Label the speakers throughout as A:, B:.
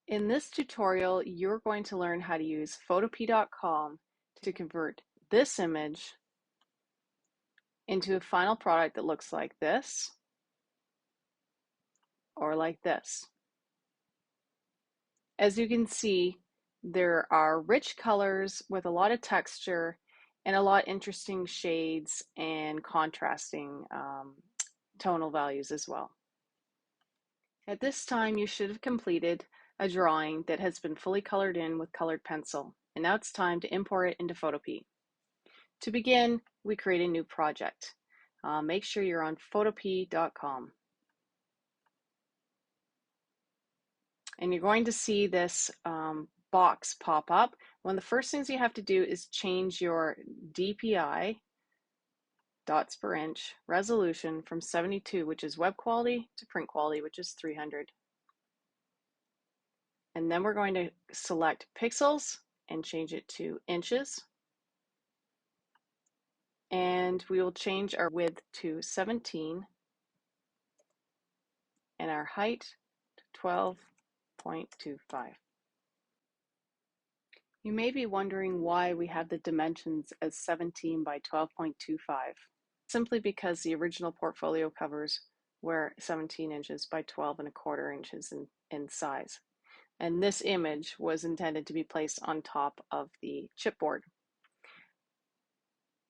A: In this tutorial, you're going to learn how to use Photopea.com to convert this image into a final product that looks like this or like this. As you can see, there are rich colors with a lot of texture and a lot of interesting shades and contrasting tonal values as well. At this time, you should have completed a drawing that has been fully colored in with colored pencil, and now it's time to import it into Photopea. To begin, we create a new project. Make sure you're on Photopea.com. And you're going to see this box pop up. One of the first things you have to do is change your DPI, dots per inch, resolution from 72, which is web quality, to print quality, which is 300. And then we're going to select pixels and change it to inches. And we will change our width to 17 and our height to 12.25. You may be wondering why we have the dimensions as 17 by 12.25. Simply because the original portfolio covers were 17 inches by 12.25 inches in size. And this image was intended to be placed on top of the chipboard.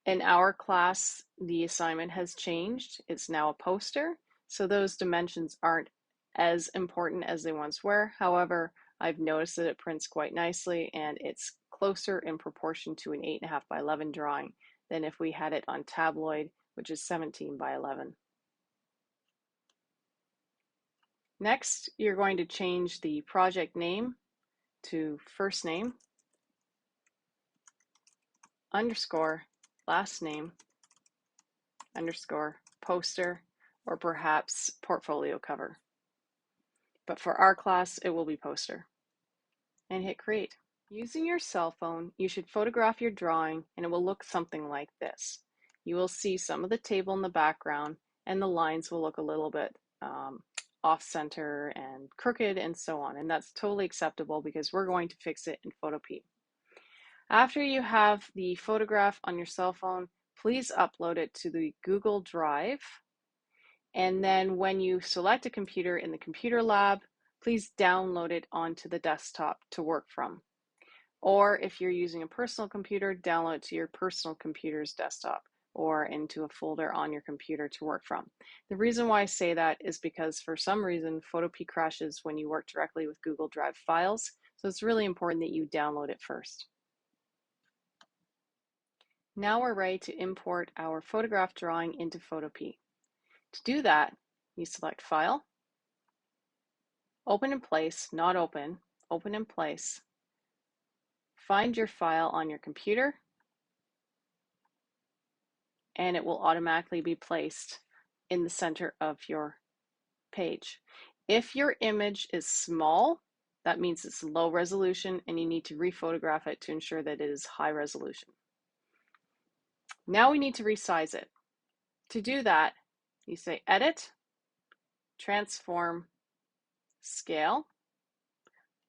A: In our class, the assignment has changed. It's now a poster, so those dimensions aren't as important as they once were. However, I've noticed that it prints quite nicely, and it's closer in proportion to an 8.5 by 11 drawing than if we had it on tabloid, which is 17 by 11. Next, you're going to change the project name to first name underscore last name underscore poster, or perhaps portfolio cover. But for our class, it will be poster. And hit create. Using your cell phone, you should photograph your drawing and it will look something like this. You will see some of the table in the background and the lines will look a little bit off center and crooked and so on. And that's totally acceptable because we're going to fix it in Photopea. After you have the photograph on your cell phone, please upload it to the Google Drive. And then when you select a computer in the computer lab, please download it onto the desktop to work from. Or if you're using a personal computer, download it to your personal computer's desktop or into a folder on your computer to work from. The reason why I say that is because for some reason, Photopea crashes when you work directly with Google Drive files. So it's really important that you download it first. Now we're ready to import our photograph drawing into Photopea. To do that, you select File, Open in Place, not Open, Open in Place. Find your file on your computer, and it will automatically be placed in the center of your page. If your image is small, that means it's low resolution and you need to rephotograph it to ensure that it is high resolution. Now we need to resize it. To do that, you say Edit, Transform, Scale,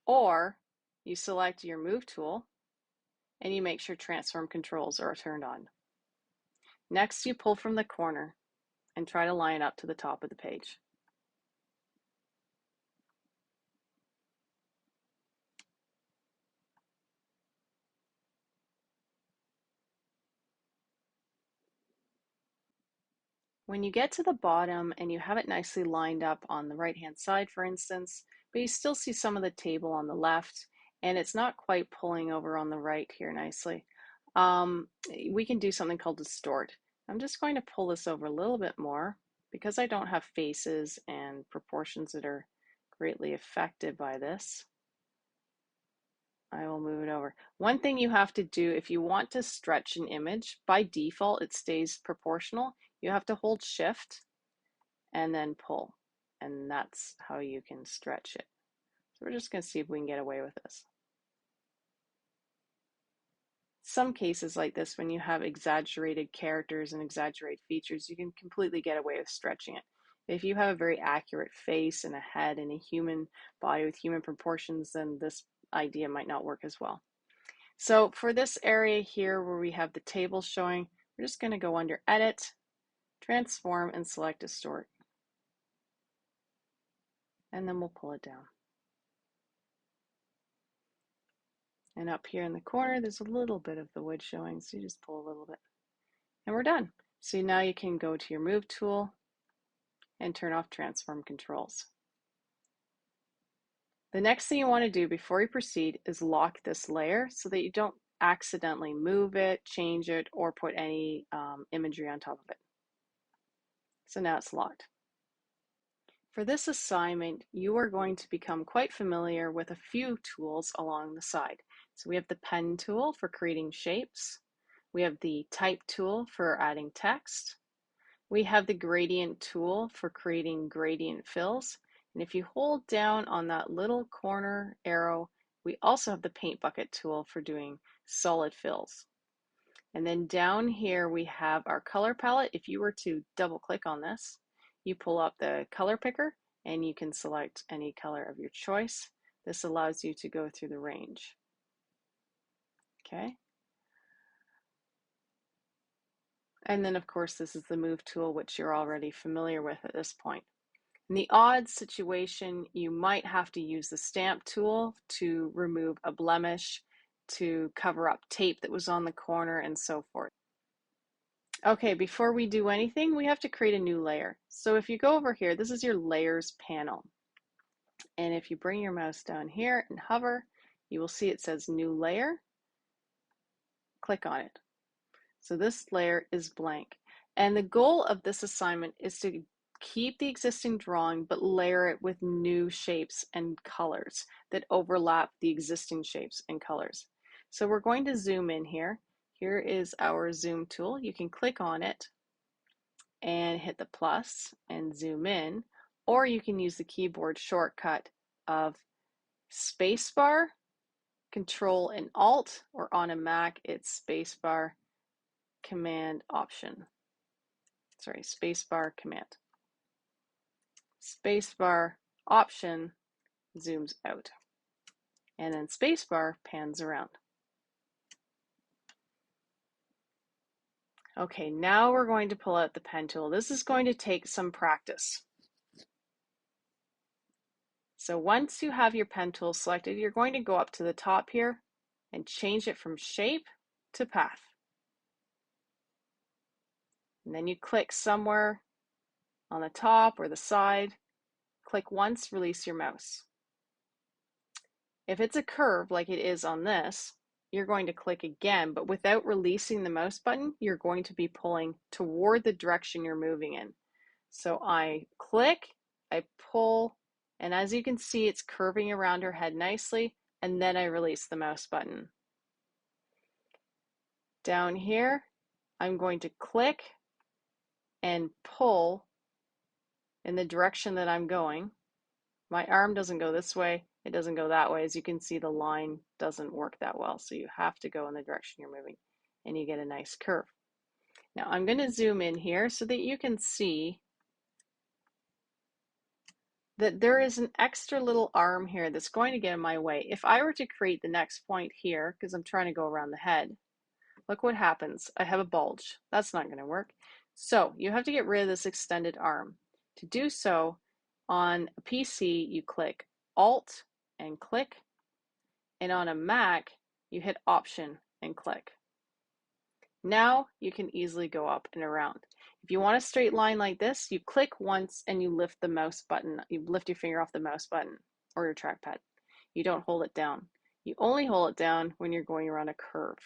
A: or you select your Move tool and you make sure Transform controls are turned on. Next, you pull from the corner and try to line it up to the top of the page. When you get to the bottom and you have it nicely lined up on the right-hand side, for instance, but you still see some of the table on the left, and it's not quite pulling over on the right here nicely, we can do something called distort. I'm just going to pull this over a little bit more because I don't have faces and proportions that are greatly affected by this. I will move it over. One thing you have to do if you want to stretch an image, by default it stays proportional. You have to hold Shift and then pull, and that's how you can stretch it. So we're just going to see if we can get away with this. Some cases like this, when you have exaggerated characters and exaggerated features, you can completely get away with stretching it. If you have a very accurate face and a head and a human body with human proportions, then this idea might not work as well. So for this area here where we have the table showing, we're just going to go under Edit, Transform, and select Distort. And then we'll pull it down. And up here in the corner, there's a little bit of the wood showing, so you just pull a little bit. And we're done. So now you can go to your Move tool and turn off Transform controls. The next thing you want to do before you proceed is lock this layer so that you don't accidentally move it, change it, or put any imagery on top of it. So now it's locked. For this assignment, you are going to become quite familiar with a few tools along the side. So we have the pen tool for creating shapes. We have the type tool for adding text. We have the gradient tool for creating gradient fills. And if you hold down on that little corner arrow, we also have the paint bucket tool for doing solid fills. And then down here we have our color palette. If you were to double click on this, you pull up the color picker and you can select any color of your choice. This allows you to go through the range. Okay. And then of course this is the Move tool, which you're already familiar with at this point. In the odd situation, you might have to use the Stamp tool to remove a blemish, to cover up tape that was on the corner, and so forth. Okay, before we do anything, we have to create a new layer. So if you go over here, this is your Layers panel. And if you bring your mouse down here and hover, you will see it says New Layer. Click on it. So this layer is blank. And the goal of this assignment is to keep the existing drawing, but layer it with new shapes and colors that overlap the existing shapes and colors. So we're going to zoom in here. Here is our zoom tool. You can click on it and hit the plus and zoom in, or you can use the keyboard shortcut of spacebar, Control and Alt, or on a Mac it's spacebar, Command, Option. Sorry, spacebar, Command. Spacebar, Option zooms out, and then spacebar pans around. Okay, now we're going to pull out the pen tool. This is going to take some practice. So once you have your pen tool selected, you're going to go up to the top here and change it from shape to path. And then you click somewhere on the top or the side. Click once, release your mouse. If it's a curve like it is on this, you're going to click again, but without releasing the mouse button, you're going to be pulling toward the direction you're moving in. So I click, I pull, and as you can see, it's curving around her head nicely, and then I release the mouse button. Down here, I'm going to click and pull in the direction that I'm going. My arm doesn't go this way, it doesn't go that way. As you can see, the line doesn't work that well, so you have to go in the direction you're moving, and you get a nice curve. Now I'm going to zoom in here so that you can see that there is an extra little arm here that's going to get in my way. If I were to create the next point here, because I'm trying to go around the head, look what happens. I have a bulge. That's not going to work. So you have to get rid of this extended arm. To do so, on a PC, you click Alt and click, and on a Mac, you hit Option and click. Now you can easily go up and around. If you want a straight line like this, you click once and you lift the mouse button. You lift your finger off the mouse button or your trackpad. You don't hold it down. You only hold it down when you're going around a curve.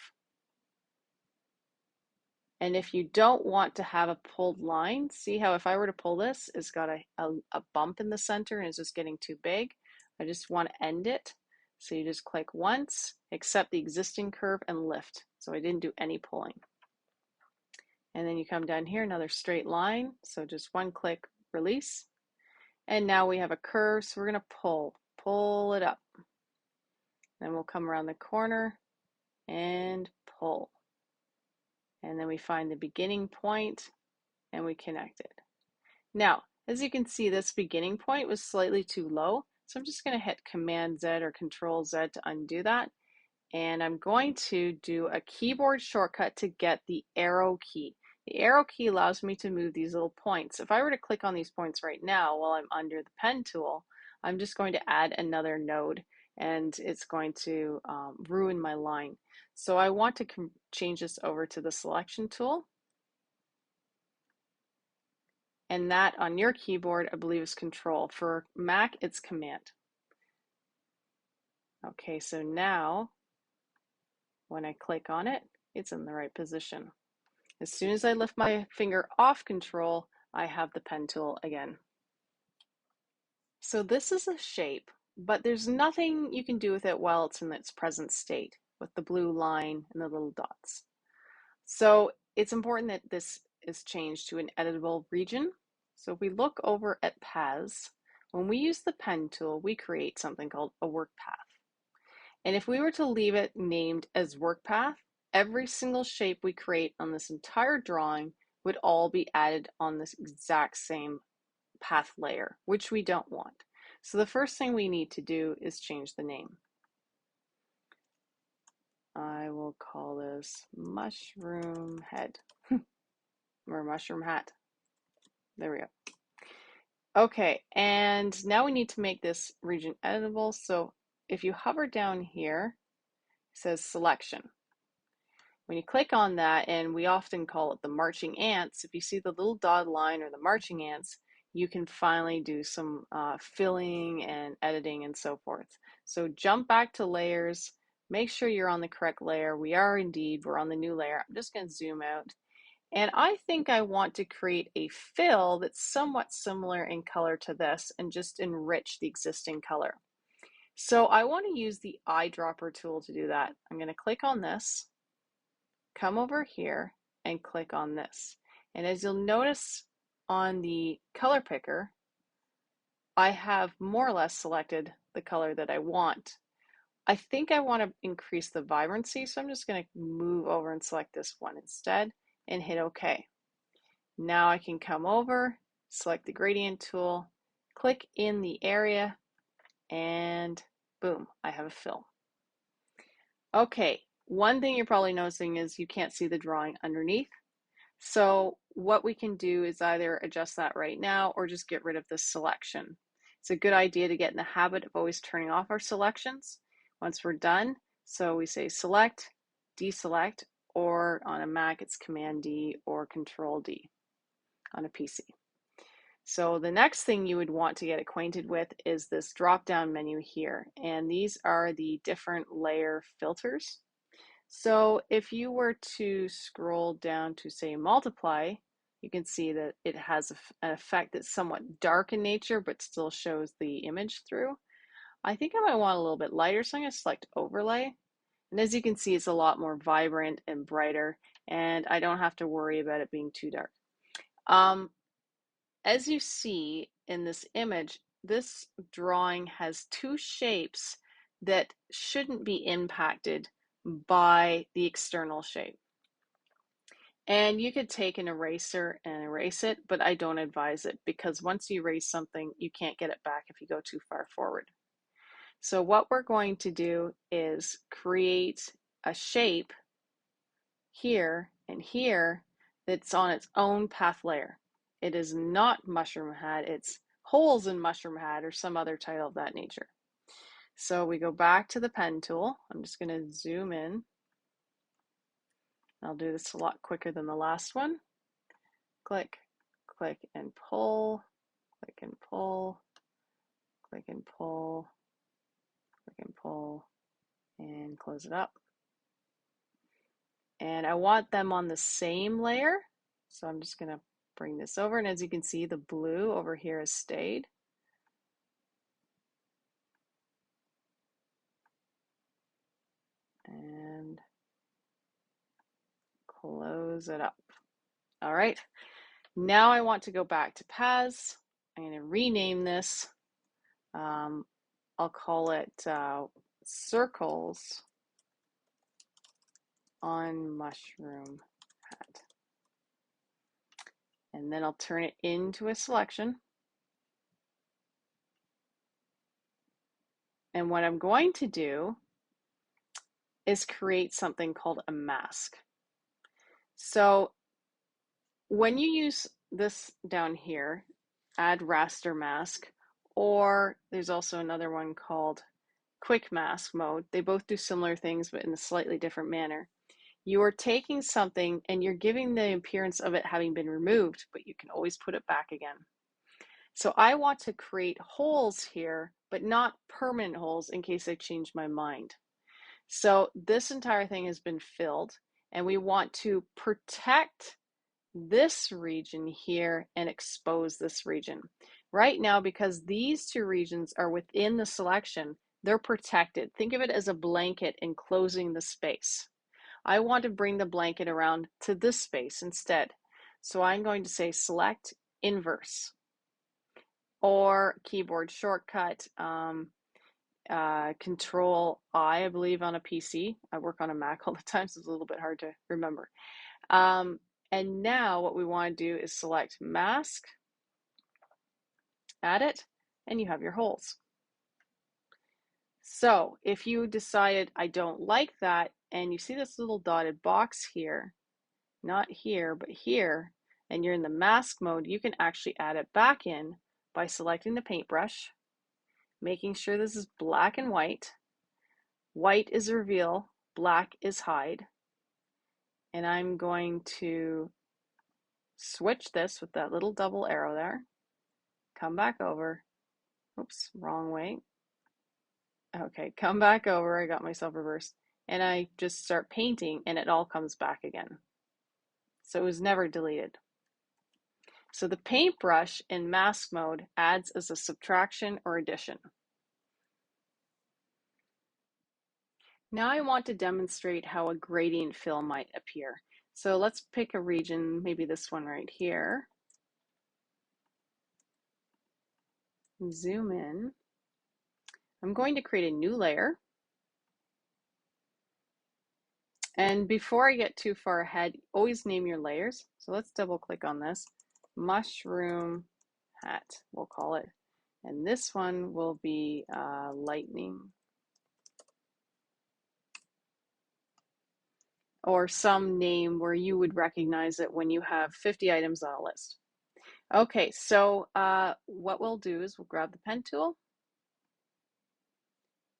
A: And if you don't want to have a pulled line, see how if I were to pull this, it's got a bump in the center and it's just getting too big. I just want to end it. So you just click once, accept the existing curve, and lift. So I didn't do any pulling. And then you come down here, another straight line. So just one click, release. And now we have a curve, so we're going to pull it up. Then we'll come around the corner and pull. And then we find the beginning point and we connect it. Now, As you can see, this beginning point was slightly too low, so I'm just going to hit Command Z or Control Z to undo that. And I'm going to do a keyboard shortcut to get the arrow key. The arrow key allows me to move these little points. If I were to click on these points right now while I'm under the pen tool, I'm just going to add another node and it's going to ruin my line. So I want to change this over to the selection tool. And that on your keyboard, I believe, is Control. For Mac, it's Command. Okay, so now when I click on it, it's in the right position. As soon as I lift my finger off Control, I have the pen tool again. So this is a shape, but there's nothing you can do with it while it's in its present state with the blue line and the little dots. So it's important that this is changed to an editable region. So if we look over at paths, when we use the pen tool, we create something called a work path. And if we were to leave it named as work path, every single shape we create on this entire drawing would all be added on this exact same path layer, which we don't want. So the first thing we need to do is change the name. I will call this mushroom head or mushroom hat. There we go. Okay, and now we need to make this region editable. So if you hover down here, it says selection. When you click on that, and we often call it the marching ants, if you see the little dotted line or the marching ants, you can finally do some filling and editing and so forth. So jump back to layers, make sure you're on the correct layer. We are indeed, we're on the new layer. I'm just going to zoom out. And I think I want to create a fill that's somewhat similar in color to this and just enrich the existing color. So I want to use the eyedropper tool to do that. I'm going to click on this, come over here and click on this. And as you'll notice on the color picker, I have more or less selected the color that I want. I think I want to increase the vibrancy, so I'm just going to move over and select this one instead and hit OK. Now I can come over, select the gradient tool, click in the area, and boom, I have a fill. Okay, one thing you're probably noticing is you can't see the drawing underneath. So what we can do is either adjust that right now or just get rid of this selection. It's a good idea to get in the habit of always turning off our selections once we're done. So we say select, deselect, or on a Mac it's Command D or Control D on a PC. So the next thing you would want to get acquainted with is this drop-down menu here. And these are the different layer filters. So if you were to scroll down to say multiply, you can see that it has an effect that's somewhat dark in nature, but still shows the image through. I think I might want a little bit lighter, so I'm going to select overlay. And as you can see, it's a lot more vibrant and brighter, and I don't have to worry about it being too dark. As you see in this image, this drawing has two shapes that shouldn't be impacted by the external shape. And you could take an eraser and erase it, but I don't advise it because once you erase something, you can't get it back if you go too far forward. So what we're going to do is create a shape here and here that's on its own path layer. It is not mushroom hat, it's holes in mushroom hat or some other title of that nature. So we go back to the pen tool. I'm just going to zoom in. I'll do this a lot quicker than the last one. Click, click and pull, click and pull, click and pull, click and pull, and close it up. And I want them on the same layer. So I'm just going to bring this over. And as you can see, the blue over here has stayed. And close it up. All right. Now I want to go back to paths. I'm going to rename this. I'll call it circles on mushroom hat. And then I'll turn it into a selection. And what I'm going to do is create something called a mask. So when you use this down here, add raster mask, or there's also another one called quick mask mode. They both do similar things, but in a slightly different manner. You are taking something and you're giving the appearance of it having been removed, but you can always put it back again. So I want to create holes here, but not permanent holes in case I change my mind. So this entire thing has been filled, and we want to protect this region here and expose this region. Right now, because these two regions are within the selection, they're protected. Think of it as a blanket enclosing the space. I want to bring the blanket around to this space instead. So I'm going to say select inverse, or keyboard shortcut, Control I believe, on a PC. I work on a Mac all the time, so it's a little bit hard to remember. And now what we want to do is select mask, add it, and you have your holes. So if you decided I don't like that, and you see this little dotted box here, not here, but here, and you're in the mask mode, you can actually add it back in by selecting the paintbrush, making sure this is black and white. White is reveal, black is hide. And I'm going to switch this with that little double arrow there, come back over, oops, wrong way. Okay, come back over, I got myself reversed, and I just start painting and it all comes back again. So it was never deleted. So the paintbrush in mask mode adds as a subtraction or addition. Now I want to demonstrate how a gradient fill might appear. So let's pick a region, maybe this one right here. Zoom in. I'm going to create a new layer. And before I get too far ahead, always name your layers. So let's double click on this. Mushroom hat, we'll call it. And this one will be lightning, or some name where you would recognize it when you have 50 items on a list. Okay, so what we'll do is we'll grab the pen tool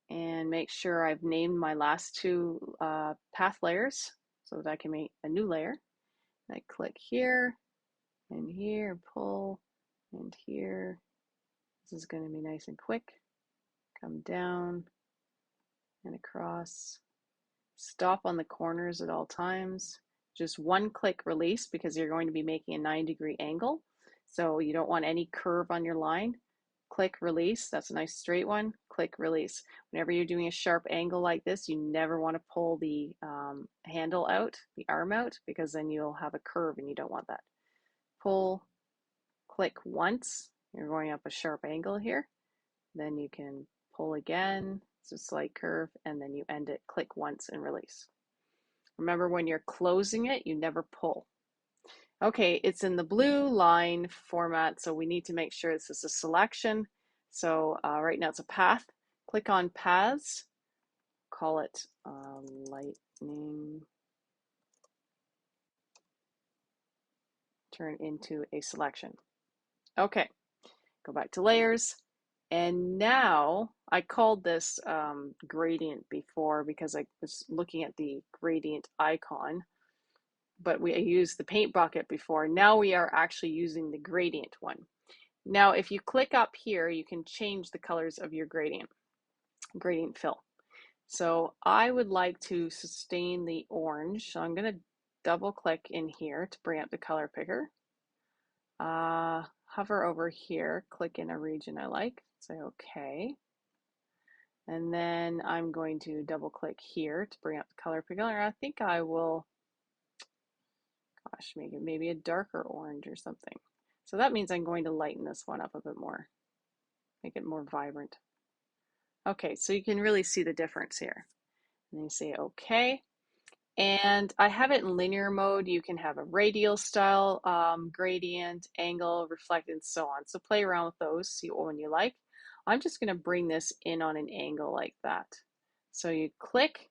A: and make sure I've named my last two path layers so that I can make a new layer. I click here and here, pull, and here. This is going to be nice and quick. Come down and across. Stop on the corners at all times. Just one click release because you're going to be making a 90-degree angle. So you don't want any curve on your line. Click release, that's a nice straight one. Click release. Whenever you're doing a sharp angle like this, you never want to pull the handle out, the arm out, because then you'll have a curve and you don't want that. Pull, click once, you're going up a sharp angle here. Then you can pull again, it's a slight curve, and then you end it, click once and release. Remember, when you're closing it, you never pull. Okay, it's in the blue line format, so we need to make sure this is a selection. So right now it's a path. Click on paths, call it lightning, turn into a selection. Okay, go back to layers. And now I called this gradient before because I was looking at the gradient icon, but we used the paint bucket before. Now we are actually using the gradient one. Now, if you click up here, you can change the colors of your gradient fill. So I would like to sustain the orange. So I'm going to double click in here to bring up the color picker. Hover over here, click in a region I like, say okay. And then I'm going to double click here to bring up the color picker. I think I will, gosh, make it maybe a darker orange or something. So that means I'm going to lighten this one up a bit more, make it more vibrant. Okay, so you can really see the difference here. And then you say okay. And I have it in linear mode. You can have a radial style, gradient, angle, reflect, and so on. So play around with those, see what one you like. I'm just going to bring this in on an angle like that. So you click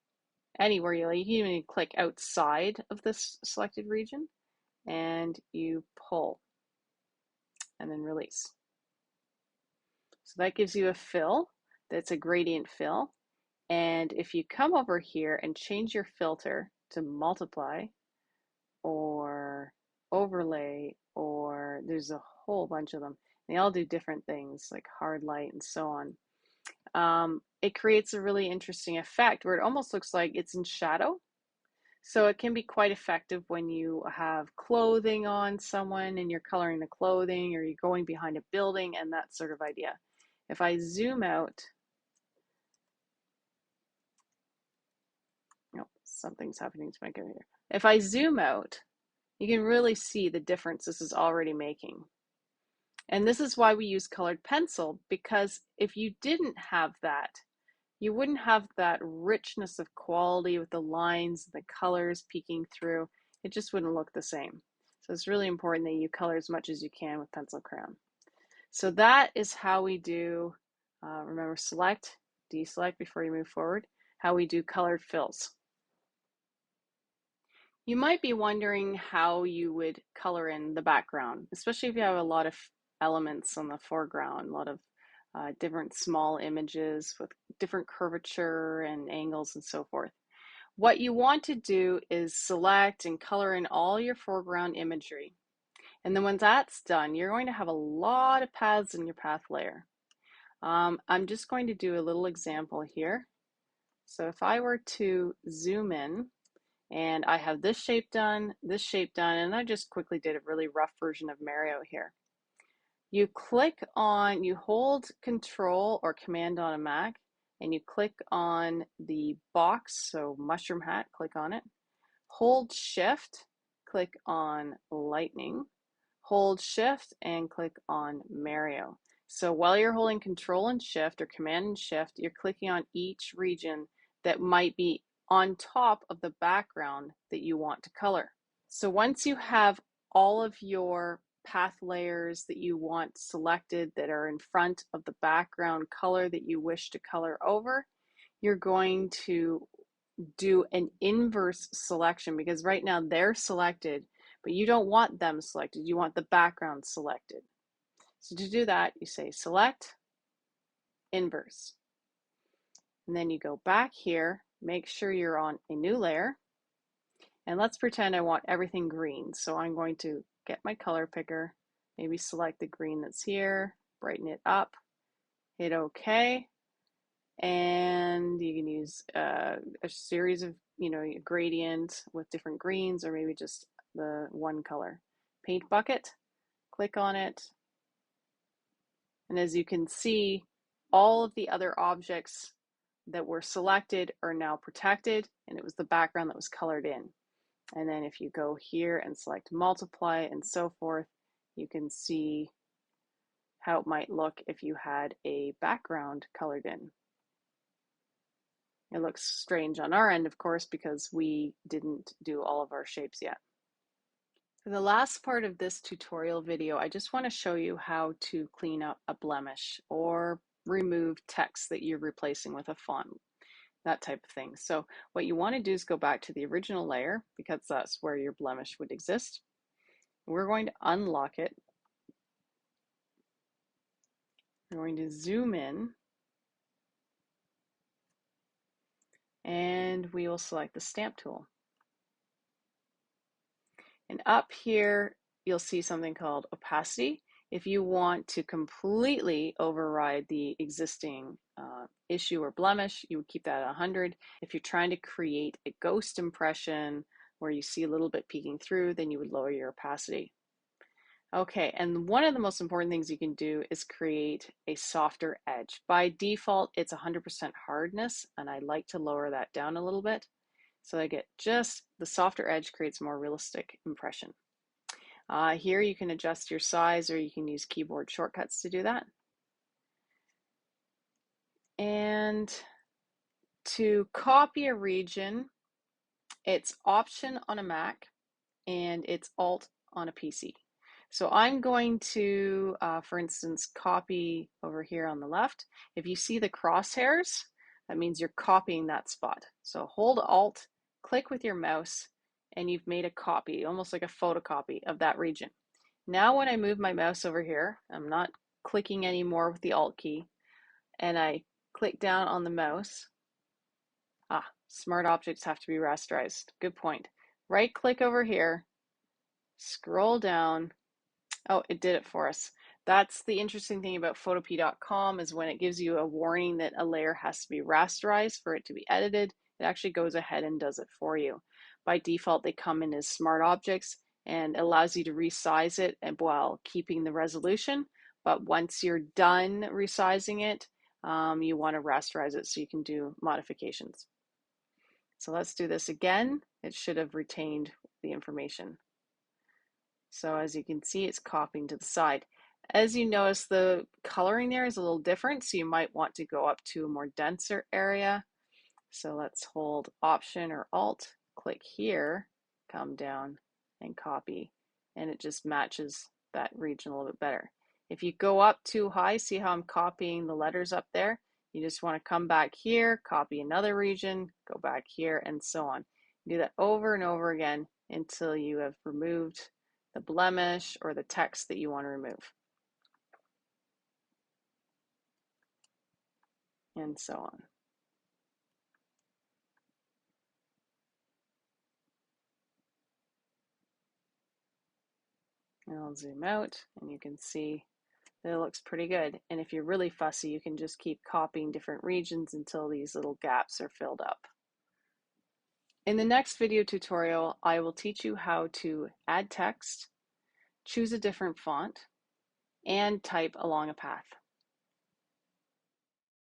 A: anywhere you like. You can even click outside of this selected region and you pull and then release. So that gives you a fill that's a gradient fill. And if you come over here and change your filter to multiply or overlay, or there's a whole bunch of them. They all do different things like hard light and so on. It creates a really interesting effect where it almost looks like it's in shadow. So it can be quite effective when you have clothing on someone and you're coloring the clothing, or you're going behind a building and that sort of idea. If I zoom out, oh, something's happening to my computer. If I zoom out, you can really see the difference this is already making. And this is why we use colored pencil, because if you didn't have that, you wouldn't have that richness of quality with the lines, the colors peeking through. It just wouldn't look the same. So it's really important that you color as much as you can with pencil crayon. So that is how we do, remember, select, deselect before you move forward, how we do colored fills. You might be wondering how you would color in the background, especially if you have a lot of elements on the foreground, a lot of different small images with different curvature and angles and so forth. What you want to do is select and color in all your foreground imagery. And then when that's done, you're going to have a lot of paths in your path layer. I'm just going to do a little example here. So if I were to zoom in, and I have this shape done, and I just quickly did a really rough version of Mario here. You click on, you hold Control or Command on a Mac, and you click on the box, so mushroom hat, click on it. Hold Shift, click on Lightning. Hold Shift and click on Mario. So while you're holding Control and Shift or Command and Shift, you're clicking on each region that might be on top of the background that you want to color. So once you have all of your path layers that you want selected that are in front of the background color that you wish to color over, you're going to do an inverse selection, because right now they're selected, but you don't want them selected. You want the background selected. So to do that, you say select, inverse. And then you go back here, make sure you're on a new layer. And let's pretend I want everything green. So I'm going to get my color picker, maybe select the green that's here, brighten it up, hit OK. And you can use a series of, gradient with different greens, or maybe just the one color. Paint bucket, click on it. And as you can see, all of the other objects that were selected are now protected, and it was the background that was colored in. And then if you go here and select multiply and so forth, you can see how it might look if you had a background colored in. It looks strange on our end, of course, because we didn't do all of our shapes yet. For the last part of this tutorial video, I just want to show you how to clean up a blemish or remove text that you're replacing with a font, that type of thing. So what you want to do is go back to the original layer, because that's where your blemish would exist. We're going to unlock it. We're going to zoom in, and we will select the stamp tool. And up here, you'll see something called opacity. If you want to completely override the existing issue or blemish, you would keep that at 100. If you're trying to create a ghost impression where you see a little bit peeking through, then you would lower your opacity. Okay, and one of the most important things you can do is create a softer edge. By default, it's 100% hardness, and I like to lower that down a little bit. So I get just the softer edge creates a more realistic impression. Here you can adjust your size, or you can use keyboard shortcuts to do that. And to copy a region, it's Option on a Mac and it's Alt on a PC. So I'm going to, for instance, copy over here on the left. If you see the crosshairs, that means you're copying that spot. So hold Alt, click with your mouse, and you've made a copy, almost like a photocopy of that region. Now when I move my mouse over here, I'm not clicking anymore with the Alt key, and I click down on the mouse. Smart objects have to be rasterized. Good point. Right click over here, scroll down. Oh, it did it for us. That's the interesting thing about Photopea.com is when it gives you a warning that a layer has to be rasterized for it to be edited, it actually goes ahead and does it for you. By default, they come in as smart objects and allows you to resize it while keeping the resolution. But once you're done resizing it, you want to rasterize it so you can do modifications. So let's do this again. It should have retained the information. So as you can see, it's copying to the side. As you notice, the coloring there is a little different, so you might want to go up to a more denser area. So let's hold Option or Alt, click here, come down and copy, and it just matches that region a little bit better. If you go up too high, see how I'm copying the letters up there? You just want to come back here, copy another region, go back here, and so on. Do that over and over again until you have removed the blemish or the text that you want to remove. And so on. And I'll zoom out and you can see that it looks pretty good. And if you're really fussy, you can just keep copying different regions until these little gaps are filled up. In the next video tutorial, I will teach you how to add text, choose a different font, and type along a path.